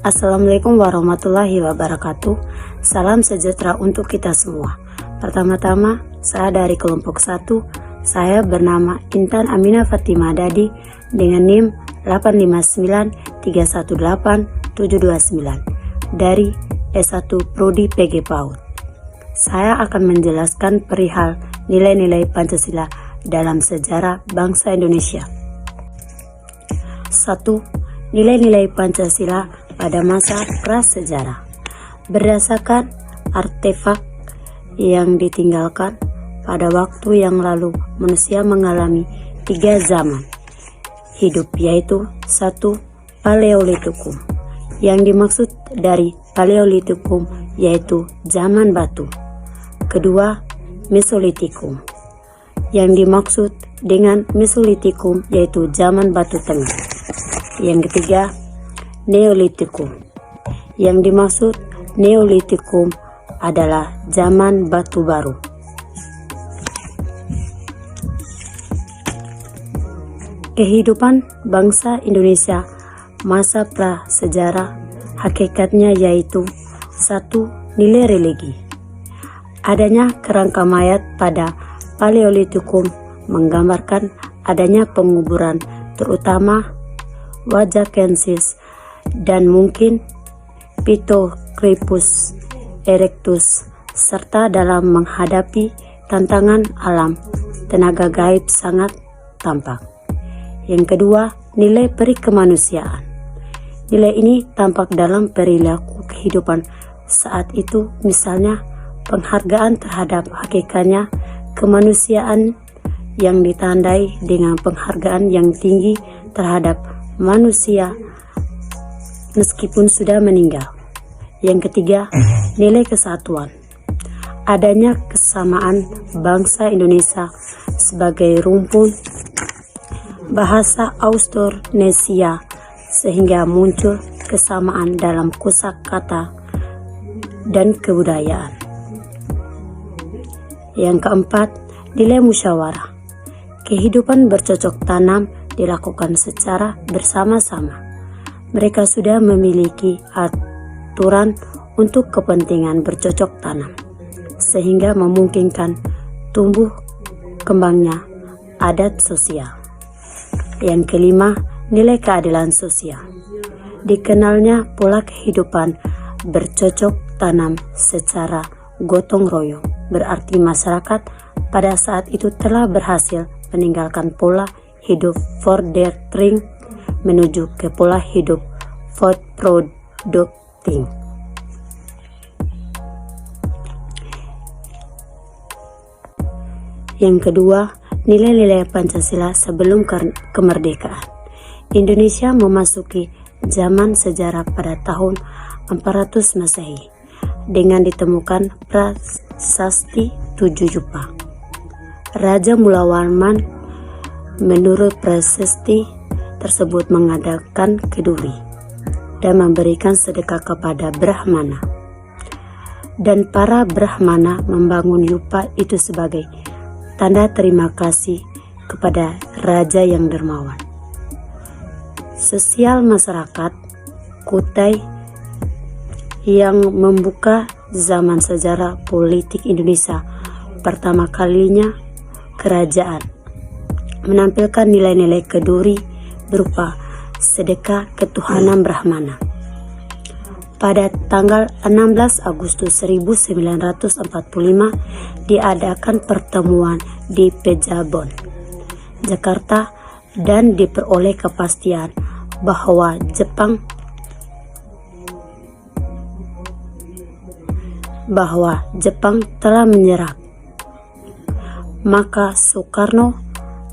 Assalamualaikum warahmatullahi wabarakatuh. Salam sejahtera untuk kita semua. Pertama-tama, saya dari kelompok 1. Saya bernama Intan Aminah Fatimah Dadi dengan NIM 859318729 dari S1 Prodi PG PAUD. Saya akan menjelaskan perihal nilai-nilai Pancasila dalam sejarah bangsa Indonesia. 1. Nilai-nilai Pancasila pada masa prasejarah. Berdasarkan artefak yang ditinggalkan pada waktu yang lalu, manusia mengalami 3 zaman hidup, yaitu 1. Paleolitikum. Yang dimaksud dari Paleolitikum yaitu zaman batu. 2. Mesolitikum. Yang dimaksud dengan Mesolitikum yaitu zaman batu tengah. Yang ketiga, Neolitikum. Yang dimaksud Neolitikum adalah zaman batu baru. Kehidupan bangsa Indonesia masa prasejarah hakikatnya yaitu 1. Nilai religi. Adanya kerangka mayat pada Paleolitikum menggambarkan adanya penguburan terutama Wajakensis dan mungkin Pithecanthropus erectus, serta dalam menghadapi tantangan alam, tenaga gaib sangat tampak. Yang kedua, nilai perikemanusiaan. Nilai ini tampak dalam perilaku kehidupan saat itu, misalnya penghargaan terhadap hakikatnya kemanusiaan yang ditandai dengan penghargaan yang tinggi terhadap manusia meskipun sudah meninggal. Yang ketiga, nilai kesatuan. Adanya kesamaan bangsa Indonesia sebagai rumpun bahasa Austronesia sehingga muncul kesamaan dalam kosakata dan kebudayaan. Yang keempat, nilai musyawarah. Kehidupan bercocok tanam dilakukan secara bersama-sama. Mereka sudah memiliki aturan untuk kepentingan bercocok tanam, sehingga memungkinkan tumbuh kembangnya adat sosial. Yang kelima, nilai keadilan sosial. Dikenalnya pola kehidupan bercocok tanam secara gotong royong, berarti masyarakat pada saat itu telah berhasil meninggalkan pola hidup Fordering menuju ke pola hidup food producing. Yang kedua, nilai-nilai Pancasila sebelum kemerdekaan. Indonesia memasuki zaman sejarah pada tahun 400 Masehi dengan ditemukan prasasti 7 Jupa. Raja Mulawarman menurut prasasti tersebut mengadakan keduri dan memberikan sedekah kepada Brahmana. Dan para Brahmana membangun yupa itu sebagai tanda terima kasih kepada raja yang dermawan. Sosial masyarakat Kutai yang membuka zaman sejarah politik Indonesia pertama kalinya, kerajaan menampilkan nilai-nilai keduri berupa sedekah ketuhanan Brahmana. Pada tanggal 16 Agustus 1945 diadakan pertemuan di Pejabon, Jakarta, dan diperoleh kepastian bahwa Jepang telah menyerah. Maka Soekarno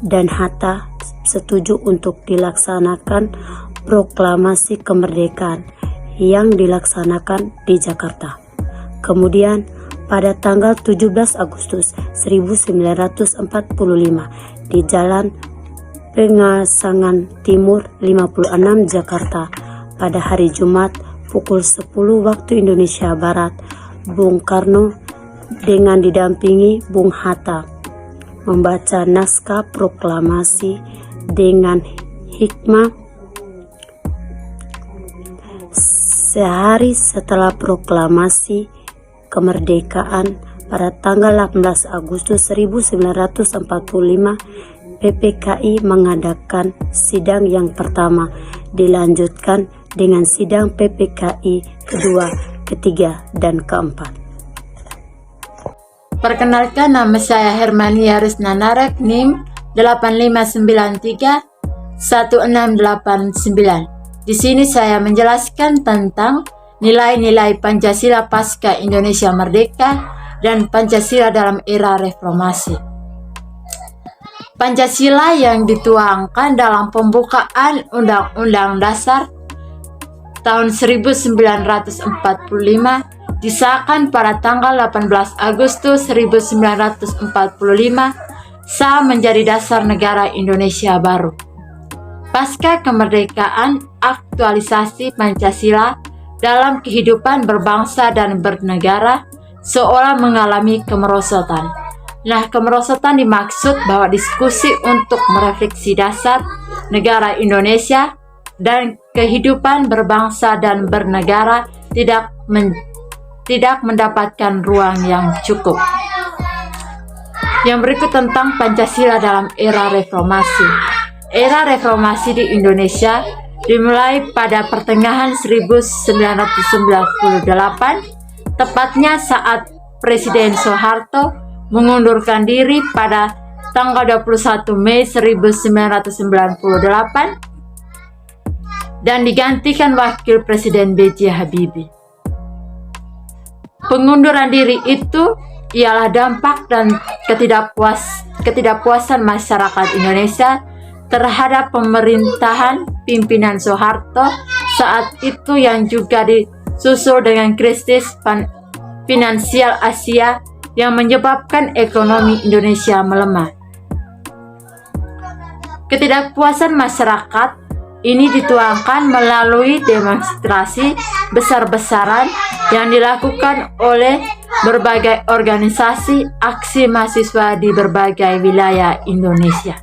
dan Hatta setuju untuk dilaksanakan proklamasi kemerdekaan yang dilaksanakan di Jakarta. Kemudian pada tanggal 17 Agustus 1945 di Jalan Pengasangan Timur 56 Jakarta pada hari Jumat pukul 10 waktu Indonesia Barat, Bung Karno dengan didampingi Bung Hatta membaca naskah proklamasi dengan hikmah Sehari setelah proklamasi kemerdekaan pada tanggal 18 Agustus 1945, PPKI mengadakan sidang yang pertama, dilanjutkan dengan sidang PPKI kedua, ketiga, dan keempat. Perkenalkan, nama saya Hermania Risnanarek, NIM 8593-1689. Di sini saya menjelaskan tentang nilai-nilai Pancasila pasca Indonesia Merdeka dan Pancasila dalam era reformasi. Pancasila yang dituangkan dalam pembukaan Undang-Undang Dasar tahun 1945 disahkan pada tanggal 18 Agustus 1945 sah menjadi dasar negara Indonesia baru. Pasca kemerdekaan, aktualisasi Pancasila dalam kehidupan berbangsa dan bernegara seolah mengalami kemerosotan. Nah, kemerosotan dimaksud bahwa diskusi untuk merefleksi dasar negara Indonesia dan kehidupan berbangsa dan bernegara tidak mendapatkan ruang yang cukup. Yang berikut tentang Pancasila dalam era reformasi. Era reformasi di Indonesia dimulai pada pertengahan 1998, tepatnya saat Presiden Soeharto mengundurkan diri pada tanggal 21 Mei 1998 dan digantikan Wakil Presiden B.J. Habibie. Pengunduran diri itu ialah dampak dan ketidakpuasan masyarakat Indonesia terhadap pemerintahan pimpinan Soeharto saat itu yang juga disusul dengan krisis finansial Asia yang menyebabkan ekonomi Indonesia melemah. Ketidakpuasan masyarakat ini dituangkan melalui demonstrasi besar-besaran yang dilakukan oleh berbagai organisasi aksi mahasiswa di berbagai wilayah Indonesia.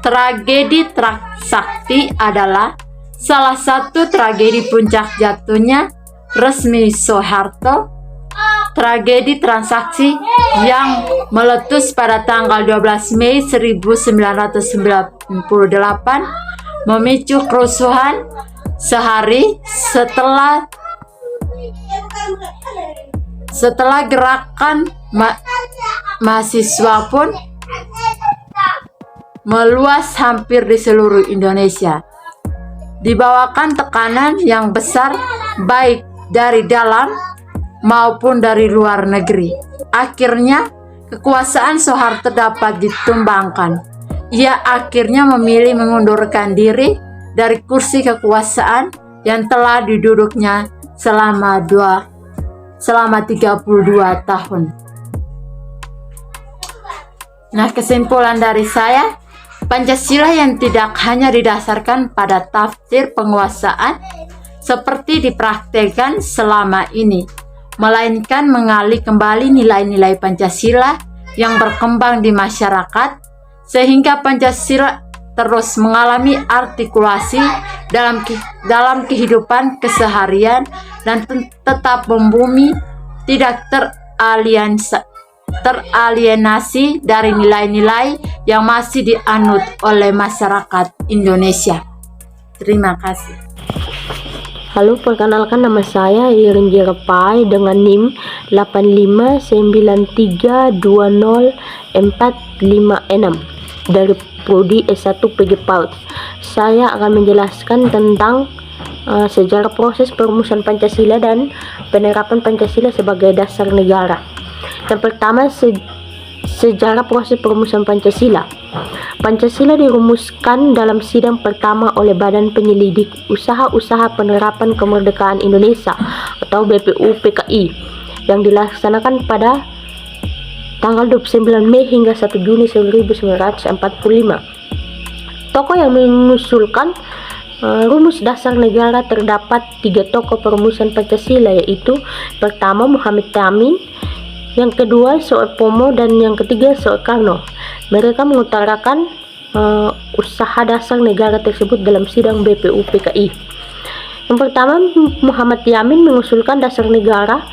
Tragedi Trisakti adalah salah satu tragedi puncak jatuhnya resmi Soeharto. Tragedi transaksi yang meletus pada tanggal 12 Mei 1998 memicu kerusuhan sehari setelah gerakan mahasiswa pun meluas hampir di seluruh Indonesia. Dibawakan tekanan yang besar baik dari dalam maupun dari luar negeri. Akhirnya kekuasaan Soeharto dapat ditumbangkan. Ia akhirnya memilih mengundurkan diri dari kursi kekuasaan yang telah diduduknya selama 32 tahun. Nah, kesimpulan dari saya, Pancasila yang tidak hanya didasarkan pada tafsir penguasaan seperti dipraktekkan selama ini, melainkan mengali kembali nilai-nilai Pancasila yang berkembang di masyarakat, sehingga Pancasila terus mengalami artikulasi dalam kehidupan keseharian dan tetap membumi, tidak teralienasi dari nilai-nilai yang masih dianut oleh masyarakat Indonesia. Terima kasih. Halo, perkenalkan nama saya Irin Jerepai dengan NIM 8593204546 dari Prodi S1 PG PAUD. Saya akan menjelaskan tentang sejarah proses perumusan Pancasila dan penerapan Pancasila sebagai dasar negara. Yang pertama, sejarah proses perumusan Pancasila. Pancasila dirumuskan dalam sidang pertama oleh Badan Penyelidik Usaha-Usaha Penerapan Kemerdekaan Indonesia atau BPUPKI yang dilaksanakan pada tanggal 29 Mei hingga 1 Juni 1945. Tokoh yang mengusulkan rumus dasar negara terdapat 3 tokoh perumusan Pancasila, yaitu pertama Muhammad Yamin, yang kedua Soekarno, dan yang ketiga Soekarno. Mereka mengutarakan usaha dasar negara tersebut dalam sidang BPUPKI. Yang pertama, Muhammad Yamin mengusulkan dasar negara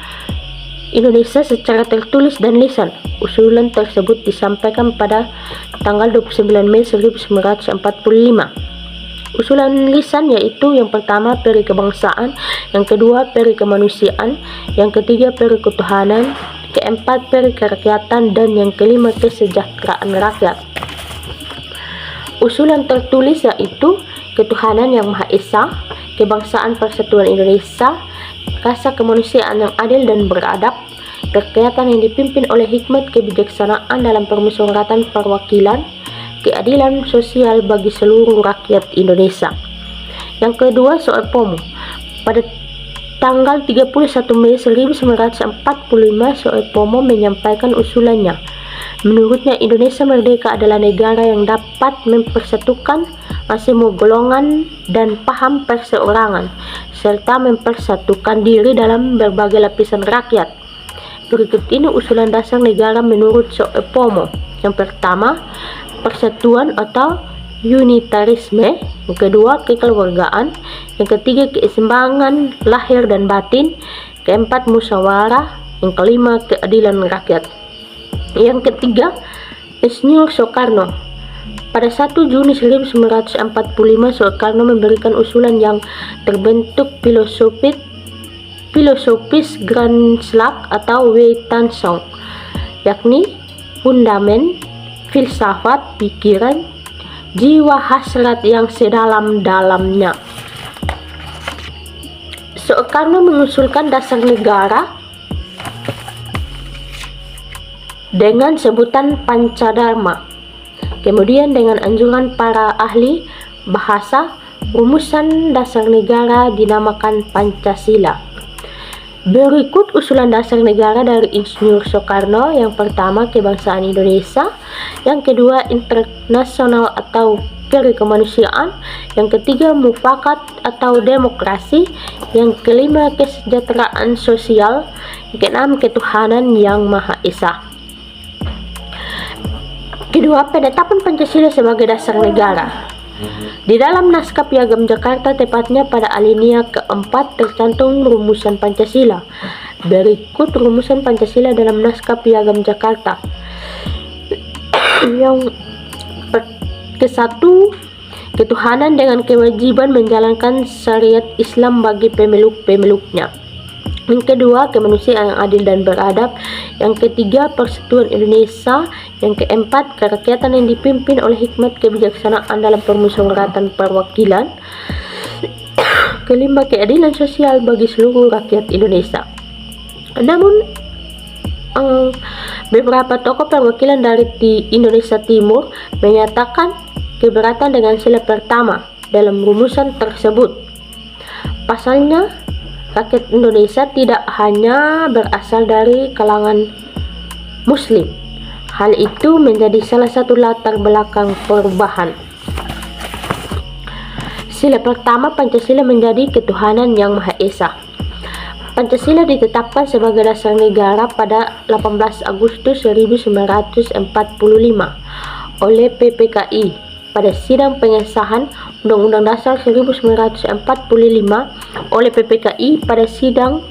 Indonesia secara tertulis dan lisan. Usulan tersebut disampaikan pada tanggal 29 Mei 1945. Usulan lisan yaitu yang pertama peri kebangsaan, yang kedua peri kemanusiaan, yang ketiga peri ketuhanan, keempat peri kerakyatan, dan yang kelima kesejahteraan rakyat. Usulan tertulis yaitu ketuhanan yang Maha Esa, kebangsaan Persatuan Indonesia, rasa kemanusiaan yang adil dan beradab, kerakyatan yang dipimpin oleh hikmat kebijaksanaan dalam permusyawaratan perwakilan, keadilan sosial bagi seluruh rakyat Indonesia. Yang kedua, Soepomo. Pada tanggal 31 Mei 1945, Soepomo menyampaikan usulannya. Menurutnya, Indonesia merdeka adalah negara yang dapat mempersatukan semua golongan dan paham perseorangan, serta mempersatukan diri dalam berbagai lapisan rakyat. Berikut ini usulan dasar negara menurut Soepomo. Yang pertama, persatuan atau unitarisme, yang kedua kekeluargaan, yang ketiga keseimbangan lahir dan batin, keempat musyawarah, yang kelima keadilan rakyat. Yang ketiga, Insinyur Soekarno. Pada 1 Juni 1945, Soekarno memberikan usulan yang terbentuk filosofis Grand Slang atau Wetansong, yakni fundamen filsafat pikiran jiwa hasrat yang sedalam-dalamnya. Soekarno mengusulkan dasar negara dengan sebutan Pancadharma. Kemudian dengan anjuran para ahli bahasa, rumusan dasar negara dinamakan Pancasila. Berikut usulan dasar negara dari Insinyur Soekarno. Yang pertama, kebangsaan Indonesia. Yang kedua, internasional atau peri kemanusiaan. Yang ketiga, mufakat atau demokrasi. Yang kelima, kesejahteraan sosial. Yang keenam, ketuhanan yang Maha Esa. Kedua, penetapan Pancasila sebagai dasar negara. Di dalam naskah Piagam Jakarta, tepatnya pada alinea keempat, tercantum rumusan Pancasila. Berikut rumusan Pancasila dalam naskah Piagam Jakarta. Yang ke-1, ketuhanan dengan kewajiban menjalankan syariat Islam bagi pemeluk-pemeluknya. Yang kedua, kemanusiaan yang adil dan beradab. Yang ketiga, persatuan Indonesia. Yang keempat, kerakyatan yang dipimpin oleh hikmat kebijaksanaan dalam permusyawaratan perwakilan. Kelima, keadilan sosial bagi seluruh rakyat Indonesia. Namun, beberapa tokoh perwakilan dari Indonesia Timur menyatakan keberatan dengan sila pertama dalam rumusan tersebut. Pasalnya, rakyat Indonesia tidak hanya berasal dari kalangan Muslim. Hal itu menjadi salah satu latar belakang perubahan. Sila pertama, Pancasila menjadi ketuhanan yang Maha Esa. Pancasila ditetapkan sebagai dasar negara pada 18 Agustus 1945 oleh PPKI pada sidang pengesahan Undang-Undang Dasar 1945 oleh PPKI. Pada sidang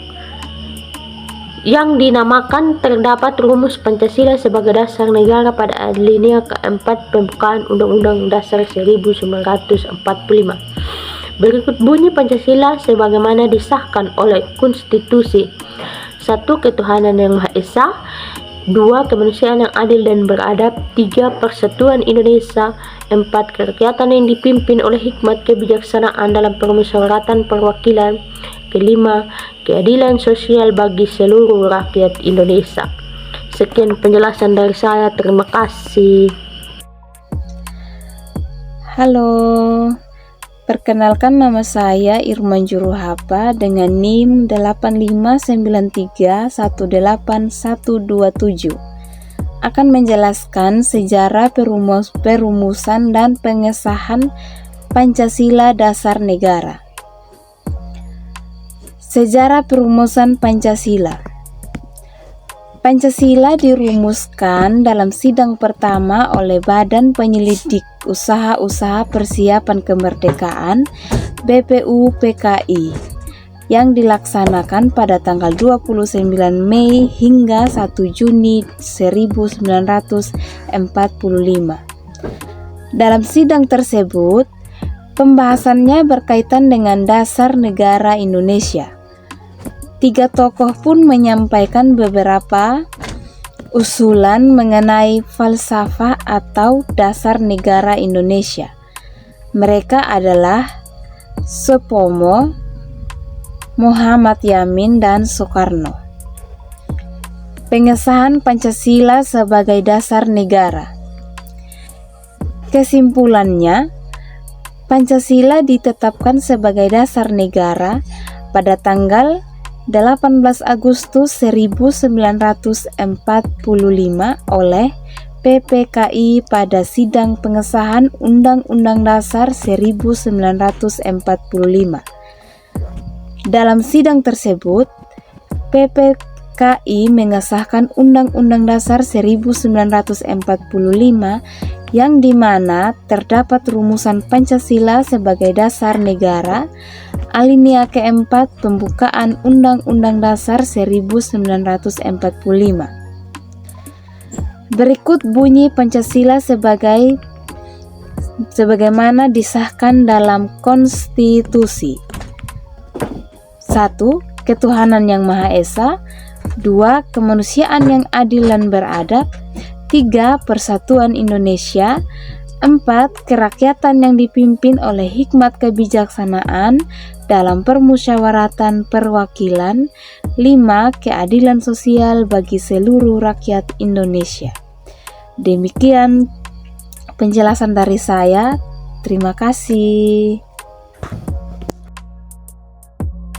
yang dinamakan terdapat rumus Pancasila sebagai dasar negara pada alinea keempat pembukaan Undang-Undang Dasar 1945. Berikut bunyi Pancasila sebagaimana disahkan oleh konstitusi. 1. Ketuhanan yang Maha Esa. 2. Kemanusiaan yang adil dan beradab. 3. Persatuan Indonesia. 4. Kerakyatan yang dipimpin oleh hikmat kebijaksanaan dalam permusyawaratan perwakilan. 5. Keadilan sosial bagi seluruh rakyat Indonesia. Sekian penjelasan dari saya, terima kasih. Halo, perkenalkan nama saya Irman Juruhapa dengan NIM 859318127. Akan menjelaskan sejarah perumusan dan pengesahan Pancasila Dasar Negara. Sejarah perumusan Pancasila. Pancasila dirumuskan dalam sidang pertama oleh Badan Penyelidik Usaha-Usaha Persiapan Kemerdekaan BPUPKI yang dilaksanakan pada tanggal 29 Mei hingga 1 Juni 1945. Dalam sidang tersebut, pembahasannya berkaitan dengan dasar negara Indonesia. 3 tokoh pun menyampaikan beberapa usulan mengenai falsafah atau dasar negara Indonesia. Mereka adalah Supomo, Muhammad Yamin, dan Soekarno. Pengesahan Pancasila sebagai dasar negara. Kesimpulannya, Pancasila ditetapkan sebagai dasar negara pada tanggal 18 Agustus 1945 oleh PPKI pada sidang pengesahan Undang-Undang Dasar 1945. Dalam sidang tersebut, PPKI mengesahkan Undang-Undang Dasar 1945 yang dimana terdapat rumusan Pancasila sebagai dasar negara, alinea keempat pembukaan Undang-Undang Dasar 1945. Berikut bunyi Pancasila sebagaimana disahkan dalam konstitusi. 1. Ketuhanan yang Maha Esa. 2. Kemanusiaan yang adil dan beradab. 3. Persatuan Indonesia. 4. Kerakyatan yang dipimpin oleh hikmat kebijaksanaan dalam permusyawaratan perwakilan. 5. Keadilan sosial bagi seluruh rakyat Indonesia. Demikian penjelasan dari saya. Terima kasih.